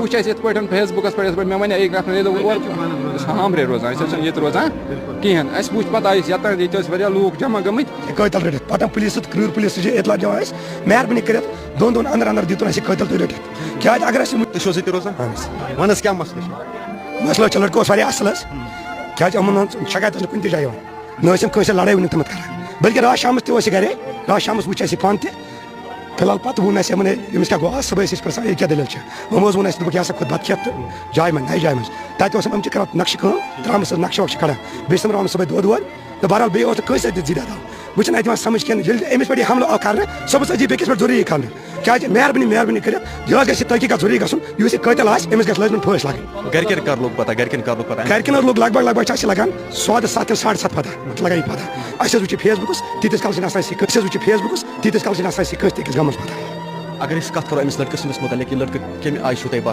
وٕچھ اَسہِ یِتھ پٲٹھۍ فیس بُکَس پٮ۪ٹھ یِتھ پٲٹھۍ مےٚ وَنے أکۍ نفرَن ییٚلہِ اور أسۍ ہامرے روزان أسۍ چھِنہٕ ییٚتہِ روزان کِہیٖنۍ اَسہِ وٕچھ پَتہٕ آیہِ یَتَن ییٚتہِ ٲسۍ واریاہ لوٗکھ جمع گٔمٕتۍ قٲتل رٔٹِتھ پَتہٕ پُلیٖس کرٛوٗر پُلیٖس چھِ اطلاع دِوان اَسہِ مہربٲنی کٔرِتھ دۄن اَنٛدر اَنٛدر دیٖتون اَسہِ قٲتل تُہۍ رٔٹِتھ کیٛازِ اگر اَسہِ تُہۍ چھِو ییٚتہِ روزان وَن حظ کیٛاہ مسلہٕ چھُ مسلہٕ چھُ لٔڑکہٕ اوس واریاہ اَصٕل حظ کیٛازِ یِمن ہٕنٛز شکایت ٲس نہٕ کُنہِ تہِ جایہِ یِوان نہ ٲسۍ یِم کٲنٛسہِ لڑٲے وٕنیُک تامَتھ کران بٔلکہِ راتھ شامَس تہِ اوس یہِ گرے راتھ شامَس وٕچھ اَسہِ یہِ پانہٕ تہِ فی الحال پَتہٕ ووٚن اَسہِ یِمن أمِس کیٛاہ گوٚو آز صُبحٲے ٲسۍ أسۍ پرٛژھان یہِ کیٛاہ دٔلیٖل چھِ یِمو حظ ووٚن اَسہِ دوٚپُکھ یہِ ہسا کھوٚت بَتہٕ کھٮ۪تھ تہٕ جایہِ منٛز نَیہِ جایہِ منٛز تَتہِ اوس یِم چھِ کران نقشہٕ کٲم ترٛامَس حظ نقشہٕ وقشہٕ کڑان بیٚیہِ چھِ تِم صُبحٲے دۄد وۄد تہٕ بہرحال بیٚیہِ اوس نہٕ کٲنٛسہِ سۭتۍ تہِ زیٖدٕ وۄنۍ چھِنہٕ اَتہِ یِوان سَمٕجھ کِہیٖنۍ ییٚلہِ أمِس پٮ۪ٹھ یہِ حملہٕ آو کرنہٕ صُبحس أژی بیٚکِس پٮ۪ٹھ ضروٗری کھالنہٕ کیٛازِ مہربٲنی کٔرِتھ یہِ حظ گژھِ تحقیٖقات ضروٗری گژھُن یُس یہِ قٲتِل آسہِ أمِس گژھِ لٲزمن پھٲنٛسۍ لَگٕنۍ گرِکٮ۪ن کر لوٚگ پتہ گرِکٮ۪ن حظ لوٚگ لگ بگ چھِ اَسہِ لگان 7:30 پتہ لگان یہِ پتہ اَسہِ حظ وٕچھ فیس بُکَس تیٖتِس کالس چھِنہٕ آسان اَسہِ کٲنٛسہِ تہِ أکِس گامَس پتہ اگر أسۍ کتھ کرو أمِس لڑکہٕ سٕنٛدِس مُتعلِق یہِ لڑکہٕ کَمہِ آیہِ چھُو تۄہہِ